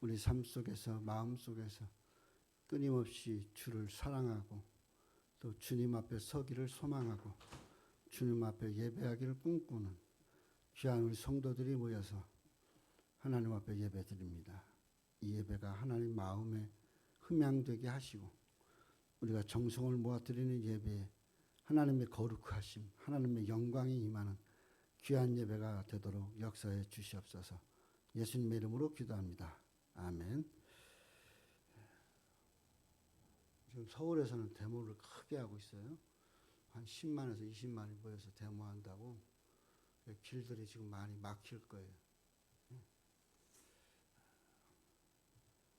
우리 삶 속에서 마음 속에서 끊임없이 주를 사랑하고 또 주님 앞에 서기를 소망하고 주님 앞에 예배하기를 꿈꾸는 귀한 우리 성도들이 모여서 하나님 앞에 예배드립니다. 이 예배가 하나님 마음에 흠양되게 하시고 우리가 정성을 모아드리는 예배에 하나님의 거룩하심, 하나님의 영광이 임하는 귀한 예배가 되도록 역사해 주시옵소서. 예수님의 이름으로 기도합니다. 아멘. 지금 서울에서는 데모를 크게 하고 있어요. 한 10만에서 20만이 모여서 데모한다고. 길들이 지금 많이 막힐 거예요.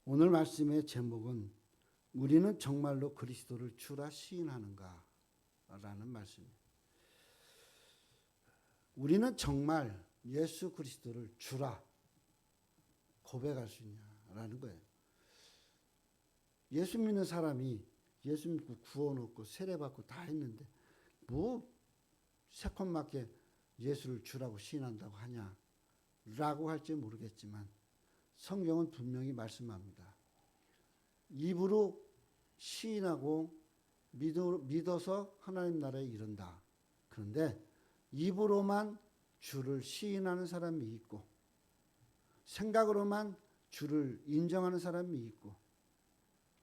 오늘 말씀의 제목은 우리는 정말로 그리스도를 주라 시인하는가? 라는 말씀이에요. 우리는 정말 예수 그리스도를 주라 고백할 수 있냐라는 거예요. 예수 믿는 사람이 예수 믿고 구원 얻고 세례받고 다 했는데 뭐 새콤맞게 예수를 주라고 시인한다고 하냐라고 할지 모르겠지만 성경은 분명히 말씀합니다. 입으로 시인하고 믿어서 하나님 나라에 이른다. 그런데 입으로만 주를 시인하는 사람이 있고 생각으로만 주를 인정하는 사람이 있고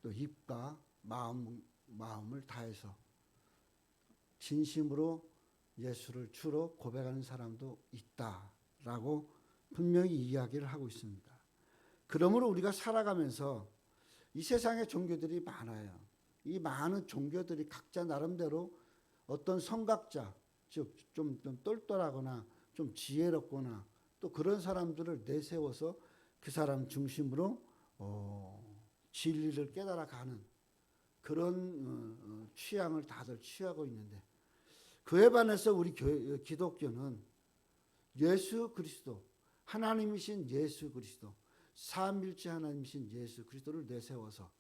또 입과 마음을 다해서 진심으로 예수를 주로 고백하는 사람도 있다라고 분명히 이야기를 하고 있습니다. 그러므로 우리가 살아가면서 이 세상에 종교들이 많아요. 이 많은 종교들이 각자 나름대로 어떤 성각자, 즉 좀 똘똘하거나 좀 지혜롭거나 또 그런 사람들을 내세워서 그 사람 중심으로 진리를 깨달아가는 그런 취향을 다들 취하고 있는데 그에 반해서 우리 기독교는 예수 그리스도, 하나님이신 예수 그리스도, 삼위일체 하나님이신 예수 그리스도를 내세워서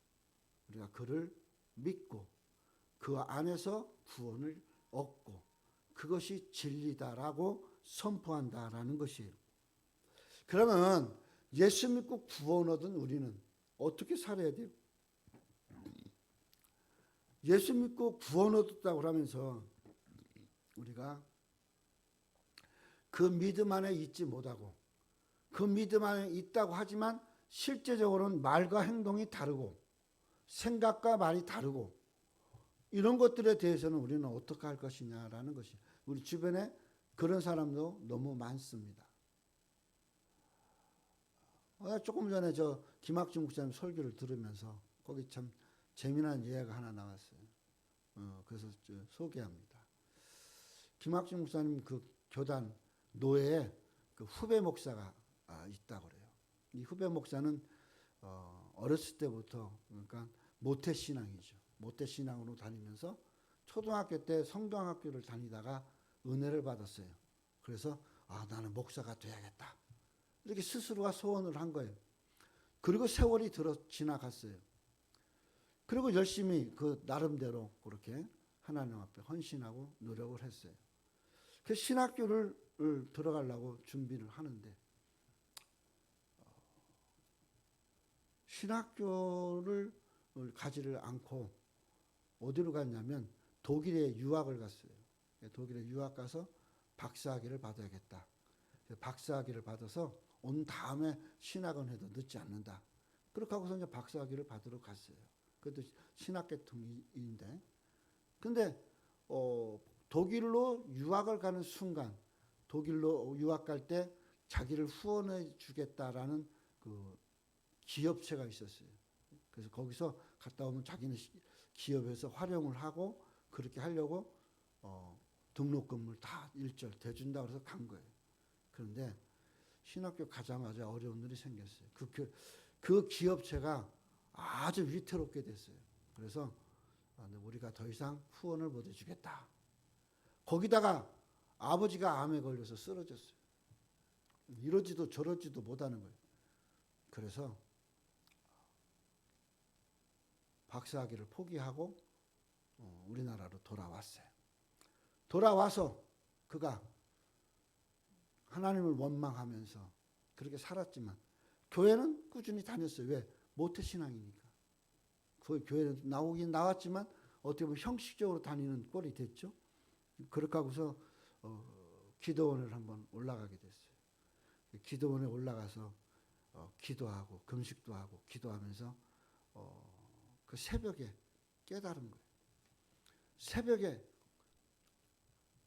우리가 그를 믿고 그 안에서 구원을 얻고 그것이 진리다라고 선포한다라는 것이에요. 그러면 예수 믿고 구원 얻은 우리는 어떻게 살아야 돼요? 예수 믿고 구원 얻었다고 하면서 우리가 그 믿음 안에 있지 못하고 그 믿음 안에 있다고 하지만 실제적으로는 말과 행동이 다르고 생각과 말이 다르고 이런 것들에 대해서는 우리는 어떻게 할 것이냐라는 것이 우리 주변에 그런 사람도 너무 많습니다. 조금 전에 저 김학중 목사님 설교를 들으면서 거기 참 재미난 이야기가 하나 나왔어요. 그래서 소개합니다. 김학중 목사님 그 교단 노예에 그 후배 목사가 있다고 그래요. 이 후배 목사는 어렸을 때부터 그러니까 모태신앙이죠. 모태신앙으로 다니면서 초등학교 때 성경학교를 다니다가 은혜를 받았어요. 그래서 나는 목사가 돼야겠다. 이렇게 스스로가 소원을 한 거예요. 그리고 세월이 지나갔어요. 그리고 열심히 그 나름대로 그렇게 하나님 앞에 헌신하고 노력을 했어요. 그 신학교를 들어가려고 준비를 하는데 신학교를 가지를 않고 어디로 갔냐면 독일에 유학을 갔어요. 독일에 유학 가서 박사학위를 받아야겠다. 박사학위를 받아서 온 다음에 신학원 해도 늦지 않는다. 그렇게 하고서 이제 박사학위를 받으러 갔어요. 그것도 신학계통인데. 근데 독일로 유학을 가는 순간 독일로 유학 갈 때 자기를 후원해 주겠다라는 그 기업체가 있었어요. 그래서 거기서 갔다 오면 자기는 기업에서 활용을 하고 그렇게 하려고 등록금을 다 일절 대준다고 해서 간 거예요. 그런데 신학교 가자마자 어려운 일이 생겼어요. 그 기업체가 아주 위태롭게 됐어요. 그래서 우리가 더 이상 후원을 못 해주겠다. 거기다가 아버지가 암에 걸려서 쓰러졌어요. 이러지도 저러지도 못하는 거예요. 그래서 박사학위를 포기하고 우리나라로 돌아왔어요. 돌아와서 그가 하나님을 원망하면서 그렇게 살았지만 교회는 꾸준히 다녔어요. 왜? 모태신앙이니까. 그 교회는 나오긴 나왔지만 어떻게 보면 형식적으로 다니는 꼴이 됐죠. 그렇게 하고서 기도원을 한번 올라가게 됐어요. 기도원에 올라가서 기도하고 금식도 하고 기도하면서 그 새벽에 깨달은 거예요. 새벽에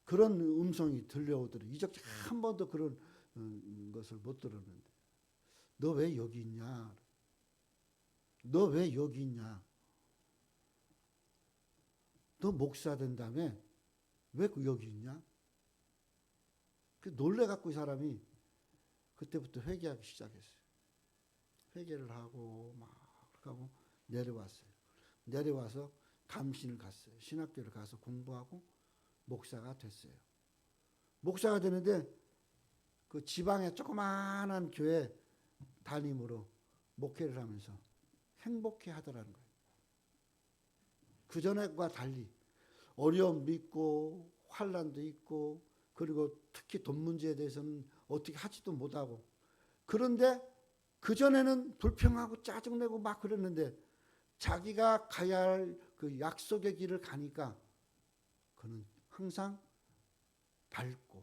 그런 음성이 들려오더니 이적지 한 번도 그런 것을 못 들었는데, 너 왜 여기 있냐? 너 왜 여기 있냐? 너 목사 된다며? 왜 여기 있냐? 놀래갖고 이 사람이 그때부터 회개하기 시작했어요. 회개를 하고 막 하고 내려왔어요. 내려와서 감신을 갔어요. 신학교를 가서 공부하고 목사가 됐어요. 목사가 되는데 그 지방의 조그마한 교회 담임으로 목회를 하면서 행복해 하더라는 거예요. 그전과 달리 어려움도 있고 환난도 있고, 그리고 특히 돈 문제에 대해서는 어떻게 하지도 못하고, 그런데 그전에는 불평하고 짜증내고 막 그랬는데 자기가 가야 할 그 약속의 길을 가니까 그는 항상 밝고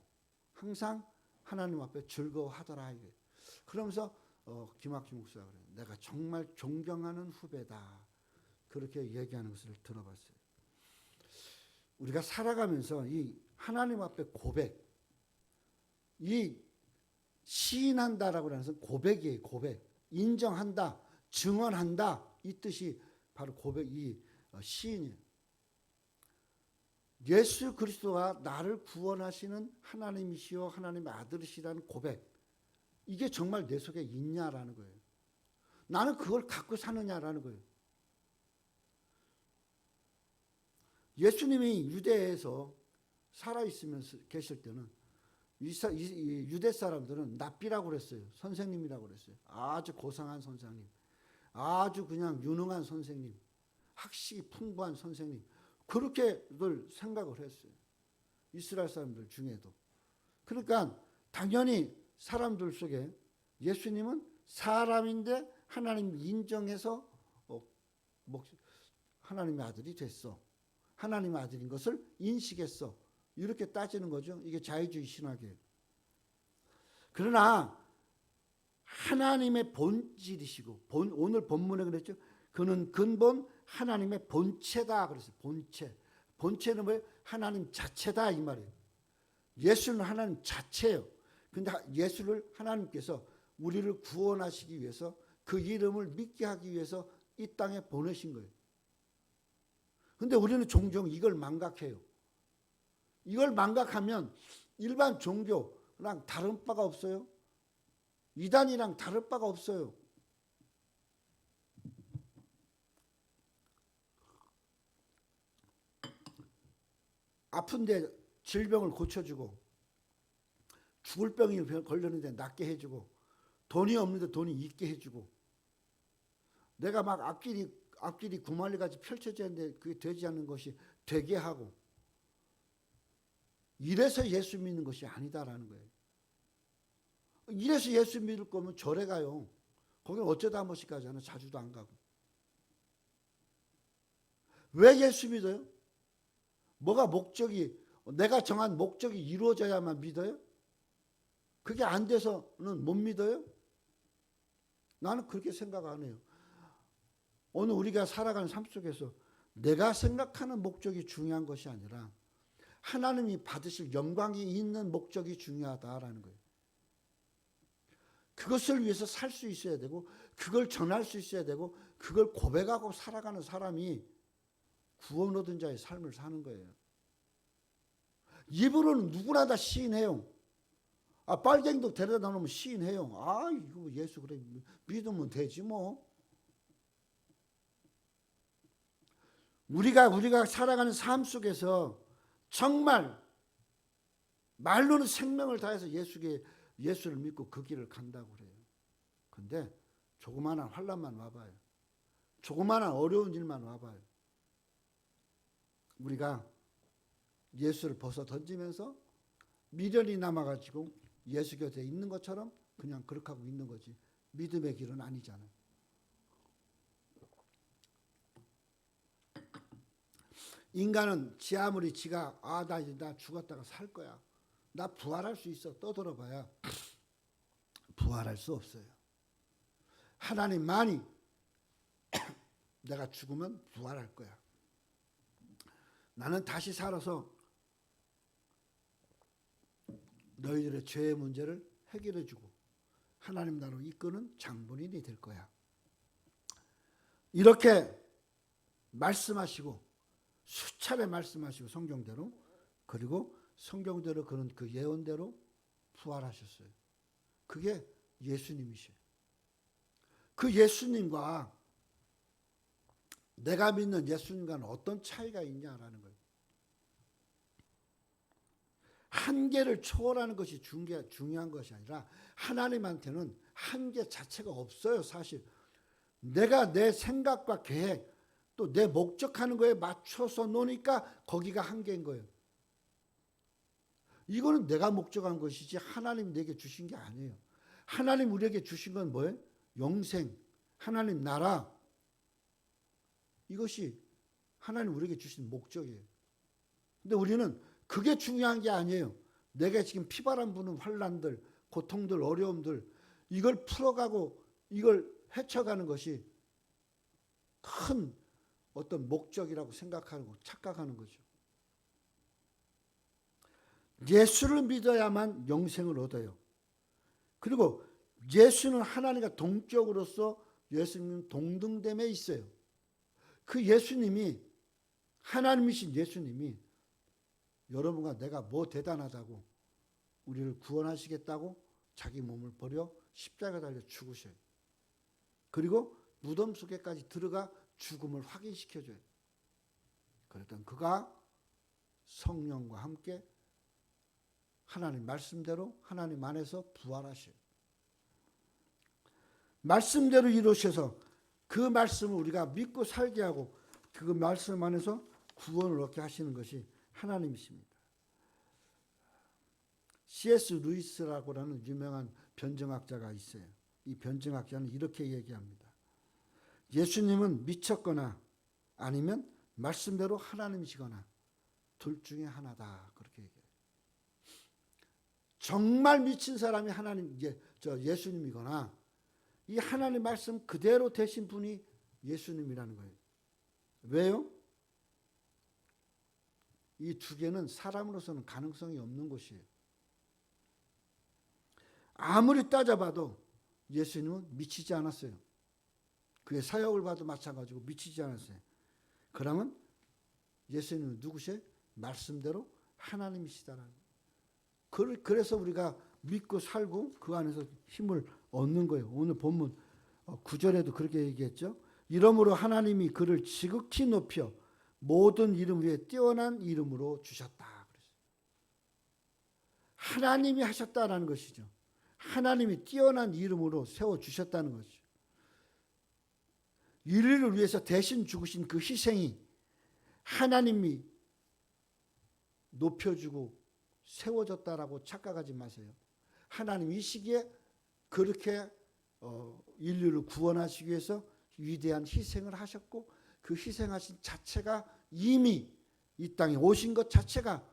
항상 하나님 앞에 즐거워하더라. 그러면서 김학중 목사가 그래요. 내가 정말 존경하는 후배다. 그렇게 얘기하는 것을 들어봤어요. 우리가 살아가면서 이 하나님 앞에 고백, 이 시인한다라고 하는 것은 고백이에요. 고백. 인정한다, 증언한다, 이 뜻이 바로 고백, 이 시인이에요. 예수 그리스도가 나를 구원하시는 하나님이시여 하나님의 아들이시라는 고백, 이게 정말 내 속에 있냐라는 거예요. 나는 그걸 갖고 사느냐라는 거예요. 예수님이 유대에서 살아있으면서 계실 때는 이 유대 사람들은 랍비라고 그랬어요. 선생님이라고 그랬어요. 아주 고상한 선생님, 아주 그냥 유능한 선생님, 학식이 풍부한 선생님, 그렇게들 생각을 했어요. 이스라엘 사람들 중에도. 그러니까 당연히 사람들 속에 예수님은 사람인데 하나님 인정해서 하나님의 아들이 됐어. 하나님의 아들인 것을 인식했어. 이렇게 따지는 거죠. 이게 자유주의 신학이에요. 그러나 하나님의 본질이시고, 오늘 본문에 그랬죠. 그는 근본 하나님의 본체다 그랬어요. 본체. 본체는 뭐예요? 하나님 자체다 이 말이에요. 예수는 하나님 자체예요. 근데 예수를 하나님께서 우리를 구원하시기 위해서, 그 이름을 믿게 하기 위해서 이 땅에 보내신 거예요. 근데 우리는 종종 이걸 망각해요. 이걸 망각하면 일반 종교랑 다른 바가 없어요. 이단이랑 다른 바가 없어요. 아픈데 질병을 고쳐주고, 죽을 병이 걸렸는데 낫게 해주고, 돈이 없는데 돈이 있게 해주고, 내가 막 앞길이 구만리같이 펼쳐져 있는데 그게 되지 않는 것이 되게 하고, 이래서 예수 믿는 것이 아니다라는 거예요. 이래서 예수 믿을 거면 절에 가요. 거기는 어쩌다 한 번씩 가잖아요. 자주도 안 가고. 왜 예수 믿어요? 뭐가 목적이, 내가 정한 목적이 이루어져야만 믿어요? 그게 안 돼서는 못 믿어요? 나는 그렇게 생각 안 해요. 오늘 우리가 살아가는 삶 속에서 내가 생각하는 목적이 중요한 것이 아니라 하나님이 받으실 영광이 있는 목적이 중요하다라는 거예요. 그것을 위해서 살 수 있어야 되고, 그걸 전할 수 있어야 되고, 그걸 고백하고 살아가는 사람이 구원 얻은 자의 삶을 사는 거예요. 입으로는 누구나 다 시인해요. 빨갱이도 데려다 놓으면 시인해요. 이거 예수 그래 믿으면 되지 뭐. 우리가 살아가는 삶 속에서 정말 말로는 생명을 다해서 예수를 믿고 그 길을 간다고 그래요. 근데 조그마한 환난만 와봐요. 조그마한 어려운 일만 와봐요. 우리가 예수를 벗어 던지면서 미련이 남아가지고 예수 곁에 있는 것처럼 그냥 그렇게 하고 있는 거지. 믿음의 길은 아니잖아요. 인간은 지 아무리 지가 나 죽었다가 살 거야. 나 부활할 수 있어. 떠들어봐야 부활할 수 없어요. 하나님만이 내가 죽으면 부활할 거야. 나는 다시 살아서 너희들의 죄의 문제를 해결해주고 하나님 나라로 이끄는 장본인이 될 거야. 이렇게 말씀하시고 수차례 말씀하시고 성경대로, 그리고 성경대로 그런 그 예언대로 부활하셨어요. 그게 예수님이셔요. 그 예수님과 내가 믿는 예수님과는 어떤 차이가 있냐라는 거예요. 한계를 초월하는 것이 중요한 것이 아니라 하나님한테는 한계 자체가 없어요. 사실 내가 내 생각과 계획 또 내 목적하는 거에 맞춰서 노니까 거기가 한계인 거예요. 이거는 내가 목적한 것이지 하나님 내게 주신 게 아니에요. 하나님 우리에게 주신 건 뭐예요? 영생, 하나님 나라. 이것이 하나님 우리에게 주신 목적이에요. 근데 우리는 그게 중요한 게 아니에요. 내가 지금 피바람 부는 환난들, 고통들, 어려움들 이걸 풀어가고 이걸 헤쳐가는 것이 큰 어떤 목적이라고 생각하고 착각하는 거죠. 예수를 믿어야만 영생을 얻어요. 그리고 예수는 하나님과 동격으로서 예수님은 동등됨에 있어요. 그 예수님이 하나님이신 예수님이 여러분과 내가 뭐 대단하다고 우리를 구원하시겠다고 자기 몸을 버려 십자가 달려 죽으셔요. 그리고 무덤 속에까지 들어가 죽음을 확인시켜줘요. 그랬던 그가 성령과 함께 하나님 말씀대로 하나님 안에서 부활하셔요. 말씀대로 이루셔서 그 말씀을 우리가 믿고 살게 하고 그 말씀 안에서 구원을 얻게 하시는 것이 하나님이십니다. C.S. 루이스라고 하는 유명한 변증학자가 있어요. 이 변증학자는 이렇게 얘기합니다. 예수님은 미쳤거나 아니면 말씀대로 하나님이시거나 둘 중에 하나다. 그렇게 얘기해요. 정말 미친 사람이 예수님이거나 이 하나님 말씀 그대로 되신 분이 예수님이라는 거예요. 왜요? 이 두 개는 사람으로서는 가능성이 없는 것이에요. 아무리 따져봐도 예수님은 미치지 않았어요. 그의 사역을 봐도 마찬가지고 미치지 않았어요. 그러면 예수님은 누구세요? 말씀대로 하나님이시다라는 거예요. 그래서 우리가 믿고 살고 그 안에서 힘을 얻는 거예요. 오늘 본문 9절에도 그렇게 얘기했죠. 이러므로 하나님이 그를 지극히 높여 모든 이름 위에 뛰어난 이름으로 주셨다. 하나님이 하셨다라는 것이죠. 하나님이 뛰어난 이름으로 세워주셨다는 것이죠. 인류를 위해서 대신 죽으신 그 희생이 하나님이 높여주고 세워졌다라고 착각하지 마세요. 하나님 이 시기에 그렇게 인류를 구원하시기 위해서 위대한 희생을 하셨고 그 희생하신 자체가 이미 이 땅에 오신 것 자체가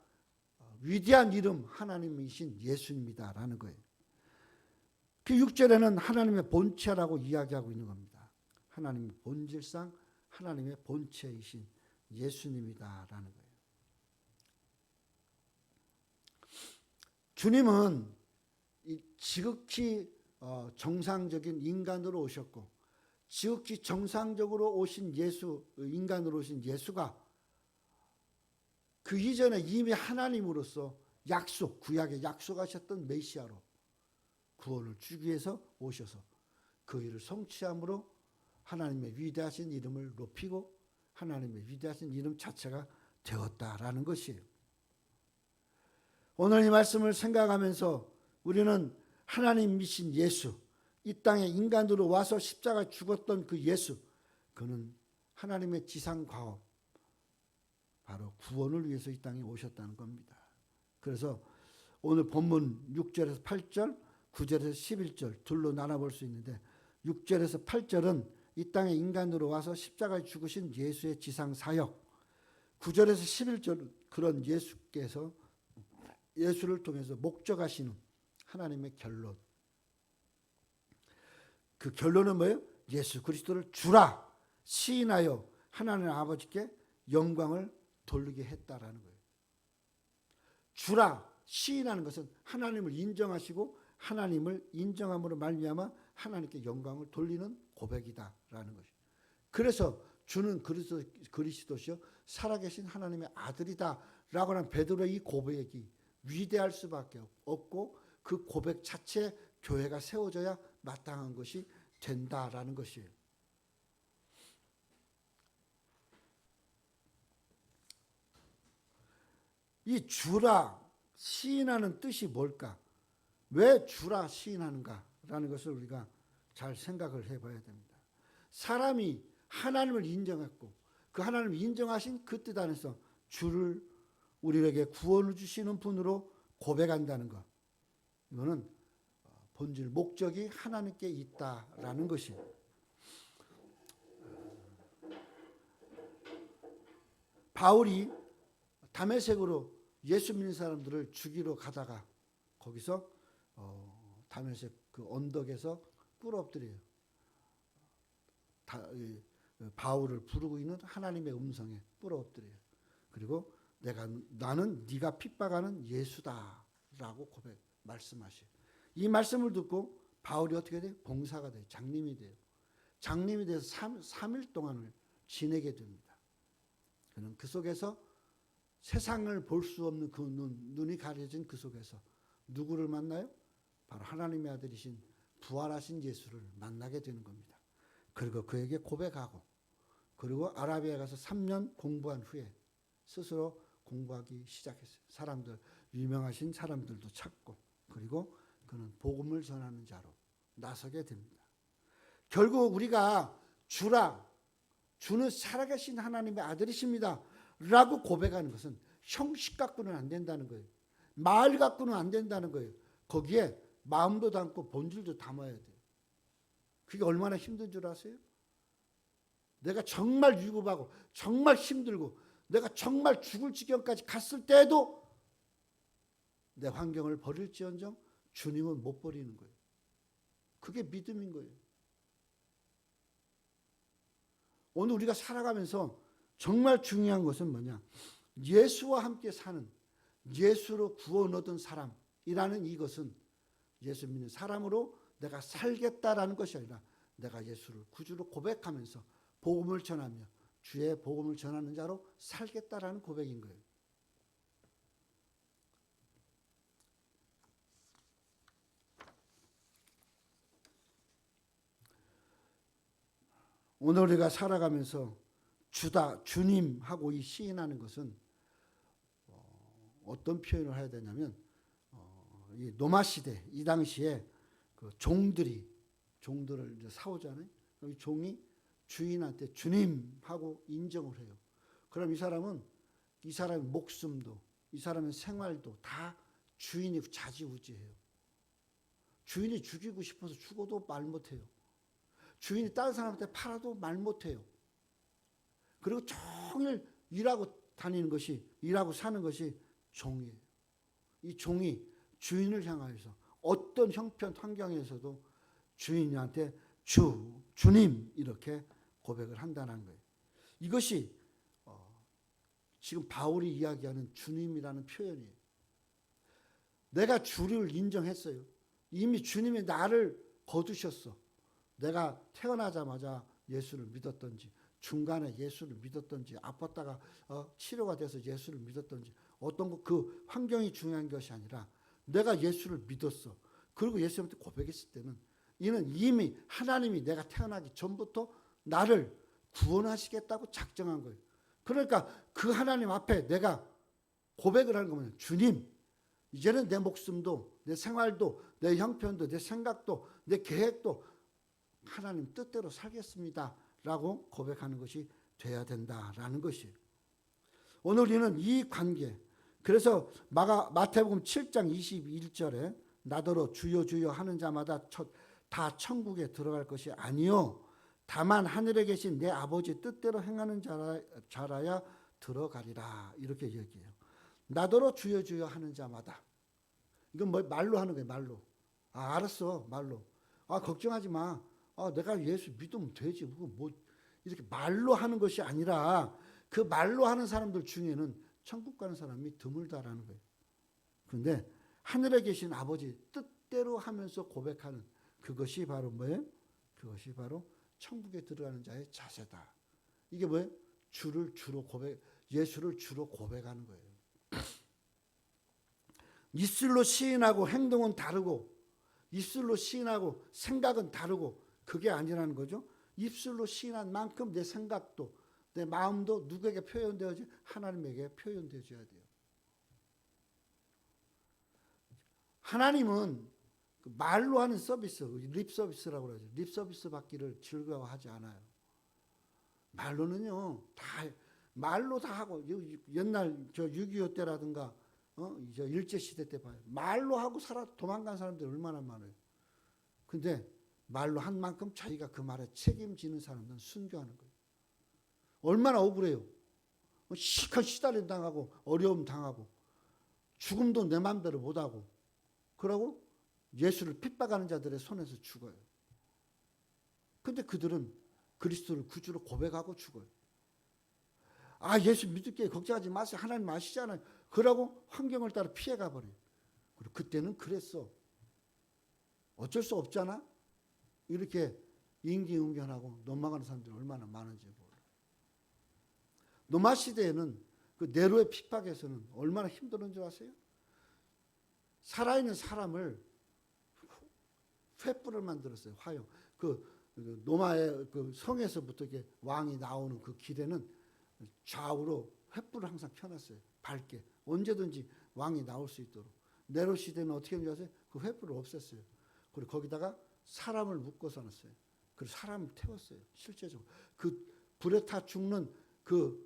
위대한 이름 하나님이신 예수님이다라는 거예요. 그 6절에는 하나님의 본체라고 이야기하고 있는 겁니다. 하나님의 본질상 하나님의 본체이신 예수님이다라는 거예요. 주님은 지극히 정상적인 인간으로 오셨고 지극히 정상적으로 오신 인간으로 오신 예수가 그 이전에 이미 하나님으로서 구약에 약속하셨던 메시아로 구원을 주기 위해서 오셔서 그 일을 성취함으로 하나님의 위대하신 이름을 높이고 하나님의 위대하신 이름 자체가 되었다라는 것이에요. 오늘 이 말씀을 생각하면서 우리는 하나님이신 예수, 이 땅에 인간으로 와서 십자가에 죽었던 그 예수, 그는 하나님의 지상과업, 바로 구원을 위해서 이 땅에 오셨다는 겁니다. 그래서 오늘 본문 6절에서 8절, 9절에서 11절 둘로 나눠볼 수 있는데 6절에서 8절은 이 땅에 인간으로 와서 십자가에 죽으신 예수의 지상 사역, 9절에서 11절은 그런 예수께서 예수를 통해서 목적하시는 하나님의 결론. 그 결론은 뭐예요? 예수 그리스도를 주라 시인하여 하나님 아버지께 영광을 돌리게 했다라는 거예요. 주라 시인하는 것은 하나님을 인정하시고 하나님을 인정함으로 말미암아 하나님께 영광을 돌리는 고백이다라는 것이죠. 그래서 주는 그리스도시요 살아계신 하나님의 아들이다라고 하는 베드로의 이 고백이 위대할 수밖에 없고 그 고백 자체에 교회가 세워져야 마땅한 것이 된다라는 것이에요. 이 주라 시인하는 뜻이 뭘까? 왜 주라 시인하는가라는 것을 우리가 잘 생각을 해봐야 됩니다. 사람이 하나님을 인정했고 그 하나님을 인정하신 그 뜻 안에서 주를 우리에게 구원을 주시는 분으로 고백한다는 것. 이거는 본질 목적이 하나님께 있다라는 것이에요. 바울이 다메섹으로 예수 믿는 사람들을 죽이러 가다가 거기서 다메섹 그 언덕에서 꿇어 엎드려요. 바울을 부르고 있는 하나님의 음성에 꿇어 엎드려요. 그리고 나는 네가 핍박하는 예수다라고 말씀하셔요. 이 말씀을 듣고 바울이 어떻게 돼요? 봉사가 돼요. 장님이 돼요. 장님이 돼서 3일 동안을 지내게 됩니다. 그는 그 속에서 세상을 볼 수 없는 그 눈이 가려진 그 속에서 누구를 만나요? 바로 하나님의 아들이신 부활하신 예수를 만나게 되는 겁니다. 그리고 그에게 고백하고 그리고 아라비아에 가서 3년 공부한 후에 스스로 공부하기 시작했어요. 사람들 유명하신 사람들도 찾고 그리고 그는 복음을 전하는 자로 나서게 됩니다. 결국 우리가 주는 살아계신 하나님의 아들이십니다 라고 고백하는 것은 형식 갖고는 안 된다는 거예요. 말 갖고는 안 된다는 거예요. 거기에 마음도 담고 본질도 담아야 돼요. 그게 얼마나 힘든 줄 아세요? 내가 정말 유급하고 정말 힘들고 내가 정말 죽을 지경까지 갔을 때도 내 환경을 버릴지언정 주님은 못 버리는 거예요. 그게 믿음인 거예요. 오늘 우리가 살아가면서 정말 중요한 것은 뭐냐? 예수와 함께 사는 예수로 구원 얻은 사람이라는 이것은 예수 믿는 사람으로 내가 살겠다라는 것이 아니라 내가 예수를 구주로 고백하면서 복음을 전하며 주의 복음을 전하는 자로 살겠다라는 고백인 거예요. 오늘 우리가 살아가면서 주님하고 이 시인하는 것은 어떤 표현을 해야 되냐면 이 노마 시대 이 당시에 그 종들을 이제 사오잖아요. 이 종이 주인한테 주님하고 인정을 해요. 그럼 이 사람의 목숨도 이 사람의 생활도 다 주인이 좌지우지해요. 주인이 죽이고 싶어서 죽어도 말 못해요. 주인이 다른 사람한테 팔아도 말 못해요. 그리고 종일 일하고 사는 것이 종이에요. 이 종이 주인을 향하여서 어떤 형편 환경에서도 주인한테 주님 이렇게 고백을 한다는 거예요. 이것이 지금 바울이 이야기하는 주님이라는 표현이에요. 내가 주를 인정했어요. 이미 주님이 나를 거두셨어. 내가 태어나자마자 예수를 믿었던지 중간에 예수를 믿었던지 아팠다가 치료가 돼서 예수를 믿었던지 어떤 그 환경이 중요한 것이 아니라 내가 예수를 믿었어. 그리고 예수님한테 고백했을 때는 이는 이미 하나님이 내가 태어나기 전부터 나를 구원하시겠다고 작정한 거예요. 그러니까 그 하나님 앞에 내가 고백을 하는 거면 주님 이제는 내 목숨도 내 생활도 내 형편도 내 생각도 내 계획도 하나님 뜻대로 살겠습니다 라고 고백하는 것이 돼야 된다라는 것이에요. 오늘 우리는 이 관계 그래서 마태복음 7장 21절에 나더러 주여 주여 하는 자마다 다 천국에 들어갈 것이 아니요 다만 하늘에 계신 내 아버지 뜻대로 행하는 자라야 들어가리라. 이렇게 얘기해요. 나더러 주여 주여 하는 자마다. 이건 뭐 말로 하는 거예요. 말로. 알았어. 말로. 걱정하지 마. 내가 예수 믿으면 되지. 뭐 이렇게 말로 하는 것이 아니라 그 말로 하는 사람들 중에는 천국 가는 사람이 드물다라는 거예요. 그런데 하늘에 계신 아버지 뜻대로 하면서 고백하는 그것이 바로 뭐예요? 그것이 바로 천국에 들어가는 자의 자세다. 이게 뭐예요? 예수를 주로 고백하는 거예요. 입술로 시인하고 행동은 다르고, 입술로 시인하고 생각은 다르고, 그게 아니라는 거죠. 입술로 시인한 만큼 내 생각도 내 마음도 누구에게 표현되어야지? 하나님에게 표현되어야 돼요. 하나님은 말로 하는 서비스, 립 서비스라고 그러죠. 립 서비스 받기를 즐거워하지 않아요. 말로는요, 말로 다 하고, 옛날 6.25 때라든가, 일제시대 때 봐요. 말로 하고 도망간 사람들이 얼마나 많아요. 근데 말로 한 만큼 자기가 그 말에 책임지는 사람들은 순교하는 거예요. 얼마나 억울해요. 시큰 시달림 당하고, 어려움 당하고, 죽음도 내 마음대로 못하고, 그러고 예수를 핍박하는 자들의 손에서 죽어요. 근데 그들은 그리스도를 구주로 고백하고 죽어요. 예수 믿을게 걱정하지 마세요. 하나님 아시잖아요. 그러고 환경을 따라 피해가 버려요. 그리고 그때는 그랬어. 어쩔 수 없잖아. 이렇게 인기응변하고 넘어가는 사람들이 얼마나 많은지 몰라요. 노마 시대에는 그 네로의 핍박에서는 얼마나 힘들은 줄 아세요? 살아있는 사람을 횃불을 만들었어요. 화형. 노마의 그 성에서부터 이렇게 왕이 나오는 그 길에는 좌우로 횃불을 항상 켜놨어요. 밝게. 언제든지 왕이 나올 수 있도록. 네로 시대는 어떻게 했는지 아세요? 그 횃불을 없앴어요. 그리고 거기다가 사람을 묶어서 놨어요. 그리고 사람을 태웠어요. 실제적으로. 그 불에 타 죽는 그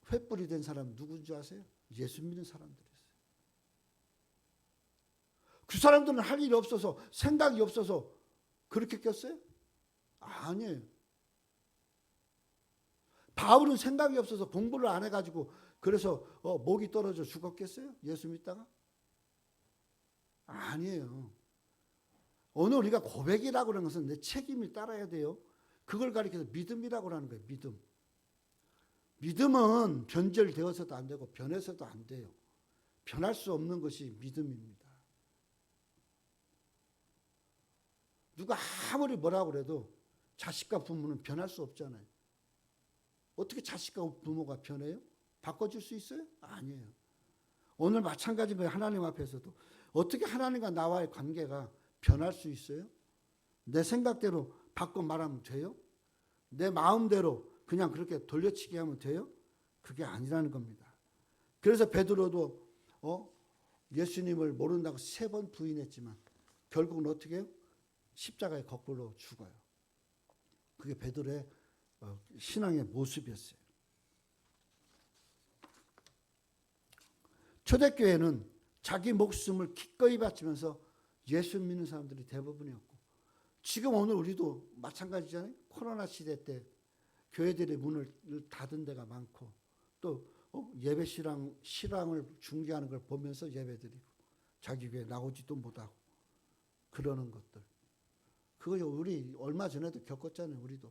횃불이 된 사람은 누군지 아세요? 예수 믿는 사람들이었어요. 그 사람들은 할 일이 없어서, 생각이 없어서 그렇게 꼈어요? 아니에요. 바울은 생각이 없어서 공부를 안 해가지고 그래서 목이 떨어져 죽었겠어요? 예수 믿다가? 아니에요. 오늘 우리가 고백이라고 하는 것은 내 책임이 따라야 돼요. 그걸 가리켜서 믿음이라고 하는 거예요. 믿음. 믿음은 변절되어서도 안 되고 변해서도 안 돼요. 변할 수 없는 것이 믿음입니다. 누가 아무리 뭐라고 그래도 자식과 부모는 변할 수 없잖아요. 어떻게 자식과 부모가 변해요? 바꿔줄 수 있어요? 아니에요. 오늘 마찬가지로 하나님 앞에서도 어떻게 하나님과 나와의 관계가 변할 수 있어요? 내 생각대로 바꿔 말하면 돼요? 내 마음대로 그냥 그렇게 돌려치기 하면 돼요? 그게 아니라는 겁니다. 그래서 베드로도 예수님을 모른다고 3번 부인했지만 결국은 어떻게 해요? 십자가에 거꾸로 죽어요. 그게 베드로의 신앙의 모습이었어요. 초대교회는 자기 목숨을 기꺼이 바치면서 예수 믿는 사람들이 대부분이었고, 지금 오늘 우리도 마찬가지잖아요. 코로나 시대 때 교회들의 문을 닫은 데가 많고, 또 예배 실황을 중계하는 걸 보면서 예배드리고, 자기 교회 나오지도 못하고 그러는 것들. 그거 우리 얼마 전에도 겪었잖아요. 우리도.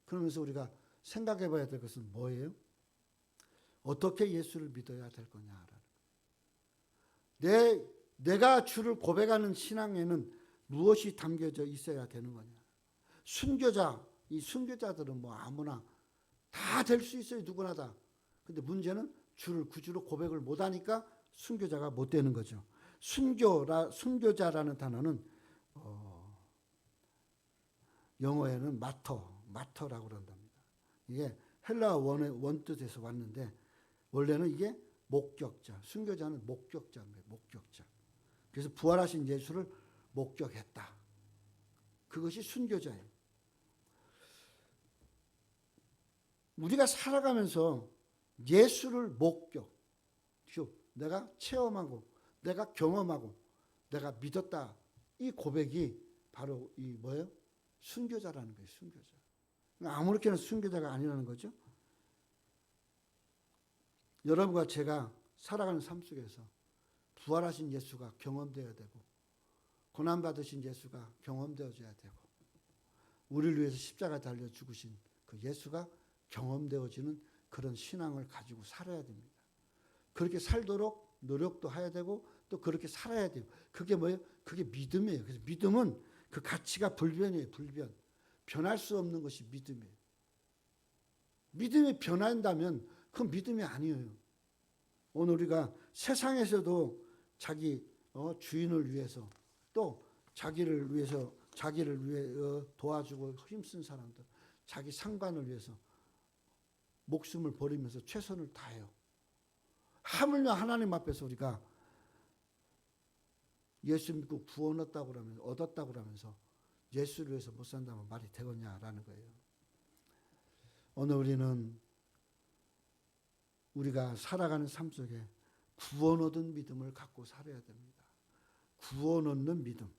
그러면서 우리가 생각해 봐야 될 것은 뭐예요? 어떻게 예수를 믿어야 될 거냐라는. 내가 주를 고백하는 신앙에는 무엇이 담겨져 있어야 되는 거냐. 이 순교자들은 뭐 아무나 다 될 수 있어요. 누구나 다. 근데 문제는 주를 구주로 고백을 못하니까 순교자가 못 되는 거죠. 순교자라는 단어는 영어에는 마터라고 그런답니다. 이게 헬라어 원뜻에서 왔는데 원래는 이게 목격자, 순교자는 목격자인 거예요. 목격자. 그래서 부활하신 예수를 목격했다. 그것이 순교자예요. 우리가 살아가면서 예수를 내가 체험하고 내가 경험하고 내가 믿었다. 이 고백이 바로 이 뭐예요? 순교자라는 거예요. 순교자. 아무렇게나 순교자가 아니라는 거죠. 여러분과 제가 살아가는 삶 속에서 부활하신 예수가 경험되어야 되고 고난받으신 예수가 경험되어져야 되고 우리를 위해서 십자가 달려 죽으신 그 예수가 경험되어지는 그런 신앙을 가지고 살아야 됩니다. 그렇게 살도록 노력도 해야 되고 또 그렇게 살아야 돼요. 그게 뭐예요? 그게 믿음이에요. 그래서 믿음은 그 가치가 불변이에요. 불변. 변할 수 없는 것이 믿음이에요. 믿음이 변한다면 그건 믿음이 아니에요. 오늘 우리가 세상에서도 자기 주인을 위해서 또 자기를 위해 도와주고 힘쓴 사람들, 자기 상관을 위해서 목숨을 버리면서 최선을 다해요. 하물며 하나님 앞에서 우리가 예수 믿고 구원 얻었다고 그러면서 예수를 위해서 못 산다면 말이 되겠냐라는 거예요. 오늘 우리는 우리가 살아가는 삶 속에 구원 얻은 믿음을 갖고 살아야 됩니다. 구원 얻는 믿음.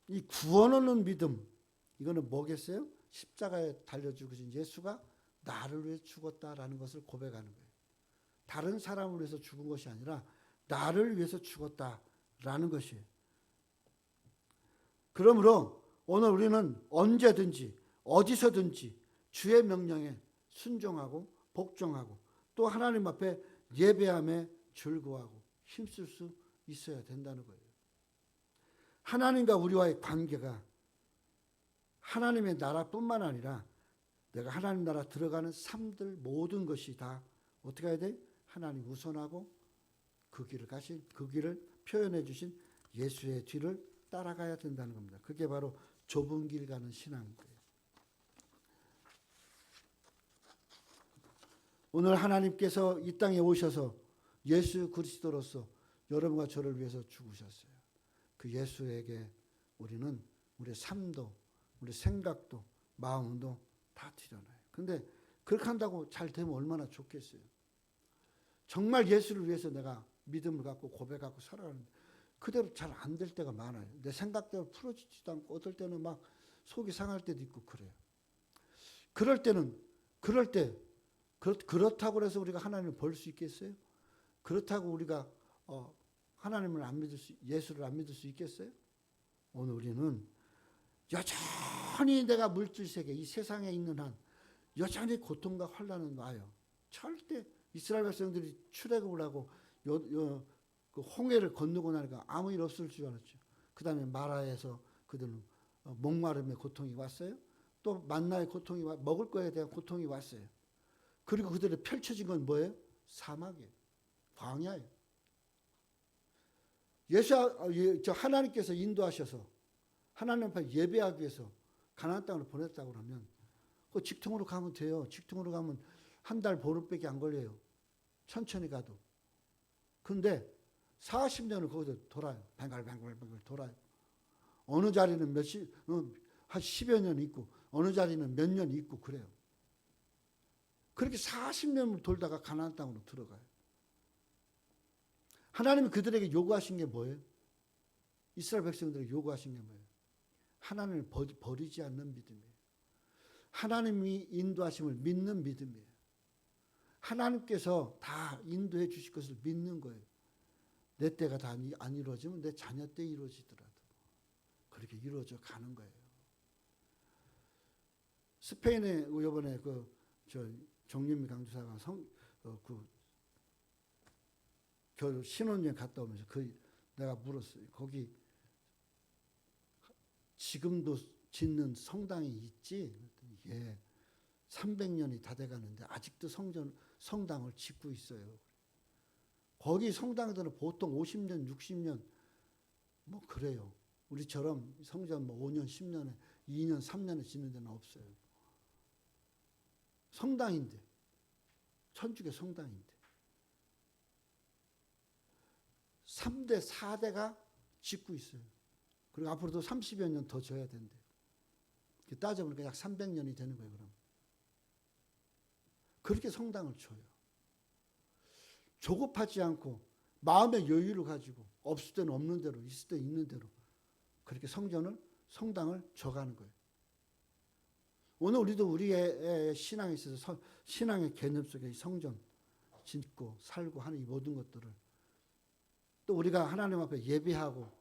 이 구원 얻는 믿음, 이거는 뭐겠어요? 십자가에 달려 죽으신 예수가 나를 위해 죽었다라는 것을 고백하는 거예요. 다른 사람을 위해서 죽은 것이 아니라 나를 위해서 죽었다라는 것이에요. 그러므로 오늘 우리는 언제든지 어디서든지 주의 명령에 순종하고 복종하고 또 하나님 앞에 예배함에 즐거워하고 힘쓸 수 있어야 된다는 거예요. 하나님과 우리와의 관계가 하나님의 나라뿐만 아니라 내가 하나님 나라 들어가는 삶들 모든 것이 다 어떻게 해야 돼? 하나님 우선하고 그 길을 표현해 주신 예수의 뒤를 따라가야 된다는 겁니다. 그게 바로 좁은 길 가는 신앙인 거예요. 오늘 하나님께서 이 땅에 오셔서 예수 그리스도로서 여러분과 저를 위해서 죽으셨어요. 그 예수에게 우리는 우리의 삶도 우리 생각도 마음도 다 드려놔요. 근데 그렇게 한다고 잘 되면 얼마나 좋겠어요. 정말 예수를 위해서 내가 믿음을 갖고 고백하고 살아가는데 그대로 잘 안 될 때가 많아요. 내 생각대로 풀어지지도 않고 어떨 때는 막 속이 상할 때도 있고 그래요. 그럴 때 그렇다고 해서 우리가 하나님을 벌 수 있겠어요? 그렇다고 우리가 하나님을 안 믿을 예수를 안 믿을 수 있겠어요? 오늘 우리는 여전히 내가 물질세계 이 세상에 있는 한 여전히 고통과 환난은 와요. 절대 이스라엘 백성들이 출애굽을 하고 그 홍해를 건너고 나니까 아무 일 없을 줄 알았죠. 그 다음에 마라에서 그들은 목마름의 고통이 왔어요. 또 만나의 고통이 먹을 거에 대한 고통이 왔어요. 그리고 그들의 펼쳐진 건 뭐예요? 사막이에요. 광야예요. 하나님께서 인도하셔서 하나님 앞에 예배하기 위해서 가나안 땅으로 보냈다고 하면 그 직통으로 가면 돼요. 직통으로 가면 한 달 보름밖에 안 걸려요. 천천히 가도. 근데 40년을 거기서 돌아요. 뱅글뱅글 돌아요. 어느 자리는 한 10여 년 있고 어느 자리는 몇 년 있고 그래요. 그렇게 40년을 돌다가 가나안 땅으로 들어가요. 하나님이 그들에게 요구하신 게 뭐예요? 이스라엘 백성들에게 요구하신 게 뭐예요? 하나님을 버리지 않는 믿음이에요. 하나님이 인도하심을 믿는 믿음이에요. 하나님께서 다 인도해 주실 것을 믿는 거예요. 내 때가 다 안 이루어지면 내 자녀 때 이루어지더라도 그렇게 이루어져 가는 거예요. 스페인에 이번에 정림미 강주사가 신혼여행 갔다 오면서 내가 물었어요. 거기 지금도 짓는 성당이 있지? 예. 300년이 다 돼가는데 아직도 성당을 짓고 있어요. 거기 성당들은 보통 50년, 60년 뭐 그래요. 우리처럼 성전 5년, 10년에 2년, 3년에 짓는 데는 없어요. 성당인데 천주교 성당인데 3대, 4대가 짓고 있어요. 그리고 앞으로도 30여 년 더 져야 된대요. 따져보니까 약 300년이 되는 거예요. 그럼 그렇게 성당을 쳐요. 조급하지 않고 마음의 여유를 가지고 없을 때는 없는 대로, 있을 때 있는 대로 그렇게 성당을 져가는 거예요. 오늘 우리도 우리의 신앙에 있어서 신앙의 개념 속에 성전 짓고 살고 하는 이 모든 것들을 또 우리가 하나님 앞에 예배하고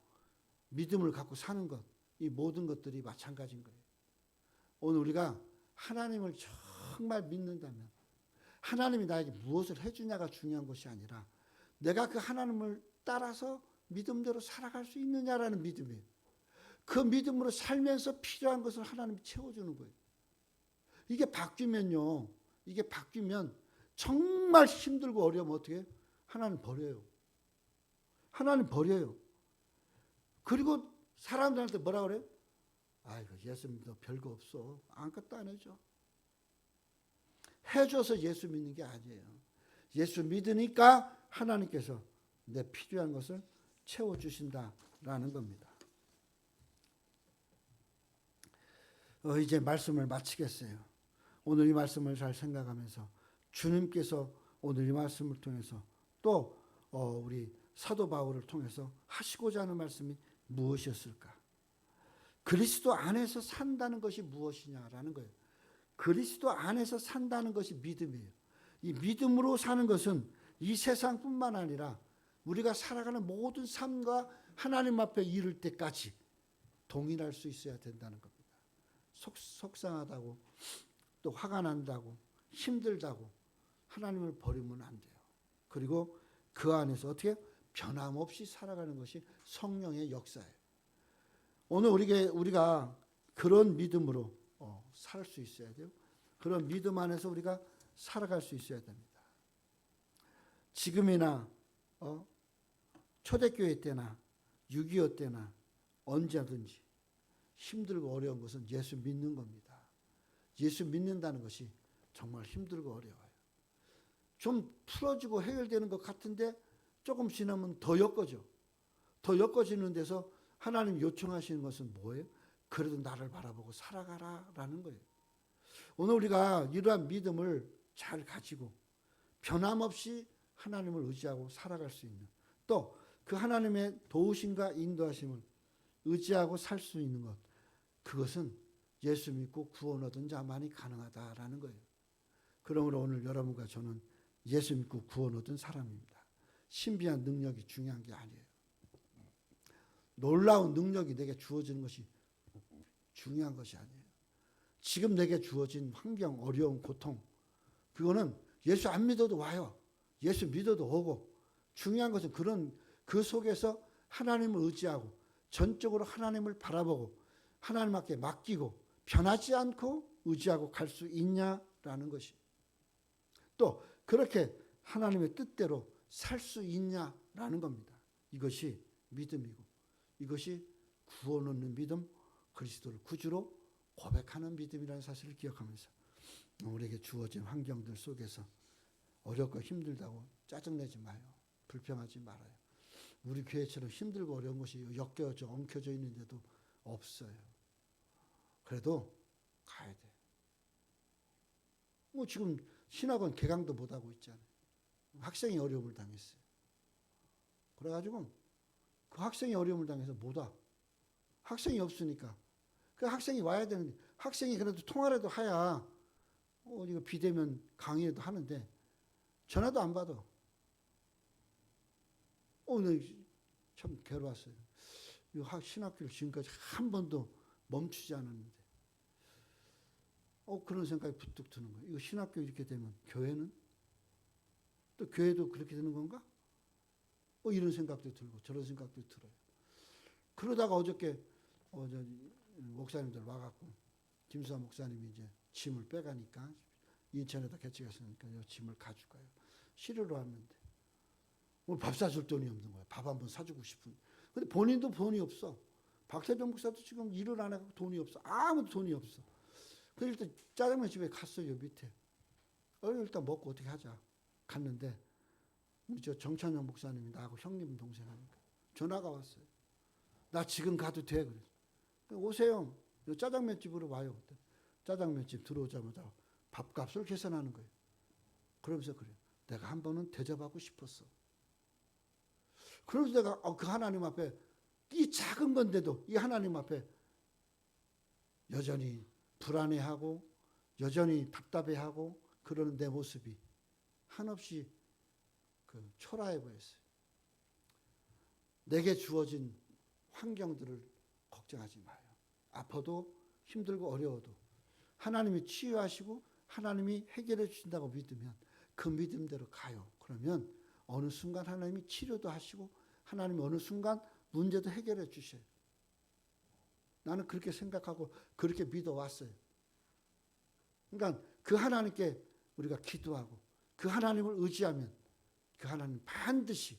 믿음을 갖고 사는 것, 이 모든 것들이 마찬가지인 거예요. 오늘 우리가 하나님을 정말 믿는다면 하나님이 나에게 무엇을 해주냐가 중요한 것이 아니라 내가 그 하나님을 따라서 믿음대로 살아갈 수 있느냐라는 믿음이에요. 그 믿음으로 살면서 필요한 것을 하나님이 채워주는 거예요. 이게 바뀌면 정말 힘들고 어려우면 어떻게 해요? 하나님 버려요. 하나님 버려요. 그리고 사람들한테 뭐라 그래요? 아이고 예수 믿어 별거 없어. 아무것도 안 해줘. 해줘서 예수 믿는 게 아니에요. 예수 믿으니까 하나님께서 내 필요한 것을 채워주신다라는 겁니다. 이제 말씀을 마치겠어요. 오늘 이 말씀을 잘 생각하면서 주님께서 오늘 이 말씀을 통해서 또 우리 사도 바울을 통해서 하시고자 하는 말씀이 무엇이었을까? 그리스도 안에서 산다는 것이 무엇이냐라는 거예요. 그리스도 안에서 산다는 것이 믿음이에요. 이 믿음으로 사는 것은 이 세상뿐만 아니라 우리가 살아가는 모든 삶과 하나님 앞에 이를 때까지 동일할 수 있어야 된다는 겁니다. 속상하다고 또 화가 난다고 힘들다고 하나님을 버리면 안 돼요. 그리고 그 안에서 어떻게 변함없이 살아가는 것이 성령의 역사예요. 오늘 우리가 그런 믿음으로 살 수 있어야 돼요. 그런 믿음 안에서 우리가 살아갈 수 있어야 됩니다. 지금이나 초대교회 때나 6.25 때나 언제든지 힘들고 어려운 것은 예수 믿는 겁니다. 예수 믿는다는 것이 정말 힘들고 어려워요. 좀 풀어지고 해결되는 것 같은데 조금 지나면 더 엮어져. 더 엮어지는 데서 하나님 요청하시는 것은 뭐예요? 그래도 나를 바라보고 살아가라라는 거예요. 오늘 우리가 이러한 믿음을 잘 가지고 변함없이 하나님을 의지하고 살아갈 수 있는 또 그 하나님의 도우심과 인도하심을 의지하고 살 수 있는 것 그것은 예수 믿고 구원 얻은 자만이 가능하다라는 거예요. 그러므로 오늘 여러분과 저는 예수 믿고 구원 얻은 사람입니다. 신비한 능력이 중요한 게 아니에요. 놀라운 능력이 내게 주어지는 것이 중요한 것이 아니에요. 지금 내게 주어진 환경, 어려움, 고통 그거는 예수 안 믿어도 와요. 예수 믿어도 오고 중요한 것은 그 속에서 하나님을 의지하고 전적으로 하나님을 바라보고 하나님 앞에 맡기고 변하지 않고 의지하고 갈 수 있냐라는 것이 또 그렇게 하나님의 뜻대로 살 수 있냐라는 겁니다. 이것이 믿음이고 이것이 구원 얻는 믿음, 그리스도를 구주로 고백하는 믿음이라는 사실을 기억하면서 우리에게 주어진 환경들 속에서 어렵고 힘들다고 짜증내지 마요. 불평하지 말아요. 우리 교회처럼 힘들고 어려운 것이 엮여져 엉켜져 있는데도 없어요. 그래도 가야 돼. 지금 신학원 개강도 못하고 있잖아요. 학생이 어려움을 당했어요. 그래가지고 그 학생이 어려움을 당해서 못 와. 학생이 없으니까. 그 학생이 와야 되는데 학생이 그래도 통화라도 하야 이거 비대면 강의라도 하는데 전화도 안 받아. 오늘 참 괴로웠어요. 이 신학교를 지금까지 한 번도 멈추지 않았는데 그런 생각이 부뚝 드는 거예요. 이거 신학교 이렇게 되면 교회는? 또 교회도 그렇게 되는 건가? 이런 생각도 들고 저런 생각도 들어요. 그러다가 어저께 목사님들 와갖고 김수아 목사님이 이제 짐을 빼가니까 인천에다 개척했으니까 이 짐을 가져가요. 실으러 왔는데 오늘 밥 사줄 돈이 없는 거야. 밥 한번 사주고 싶은. 근데 본인도 돈이 없어. 박태병 목사도 지금 일을 안 하고 돈이 없어. 아무도 돈이 없어. 그래서 일단 짜장면 집에 갔어요. 밑에. 일단 먹고 어떻게 하자. 갔는데 우리 저 정찬영 목사님이 나하고 형님 동생 하니까 전화가 왔어요. 나 지금 가도 돼. 그래서 오세요. 짜장면 집으로 와요. 짜장면 집 들어오자마자 밥값을 계산하는 거예요. 그러면서 그래요. 내가 한 번은 대접하고 싶었어. 그래서 내가 그 하나님 앞에 이 작은 건데도 이 하나님 앞에 여전히 불안해하고 여전히 답답해하고 그러는 내 모습이 한없이 초라해 보였어요. 내게 주어진 환경들을 걱정하지 마요. 아파도 힘들고 어려워도 하나님이 치유하시고 하나님이 해결해 주신다고 믿으면 그 믿음대로 가요. 그러면 어느 순간 하나님이 치료도 하시고 하나님이 어느 순간 문제도 해결해 주셔요. 나는 그렇게 생각하고 그렇게 믿어왔어요. 그러니까 그 하나님께 우리가 기도하고 그 하나님을 의지하면 그 하나님 반드시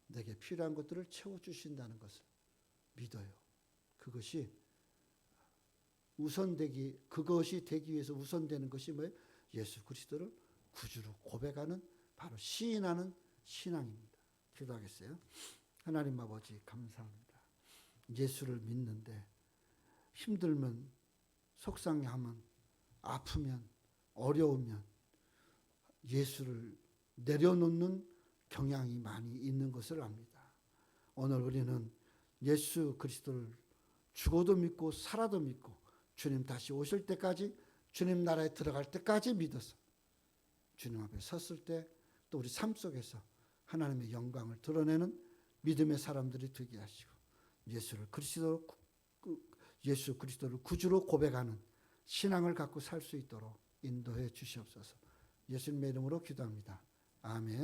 내게 필요한 것들을 채워주신다는 것을 믿어요. 그것이 되기 위해서 우선되는 것이 뭐예요? 예수 그리스도를 구주로 고백하는 바로 시인하는 신앙입니다. 기도하겠어요. 하나님 아버지 감사합니다. 예수를 믿는데 힘들면, 속상해하면, 아프면, 어려우면 예수를 내려놓는 경향이 많이 있는 것을 압니다. 오늘 우리는 예수 그리스도를 죽어도 믿고 살아도 믿고 주님 다시 오실 때까지 주님 나라에 들어갈 때까지 믿어서 주님 앞에 섰을 때 또 우리 삶 속에서 하나님의 영광을 드러내는 믿음의 사람들이 되게 하시고 예수 그리스도를 구주로 고백하는 신앙을 갖고 살 수 있도록 인도해 주시옵소서. 예수님의 이름으로 기도합니다. 아멘.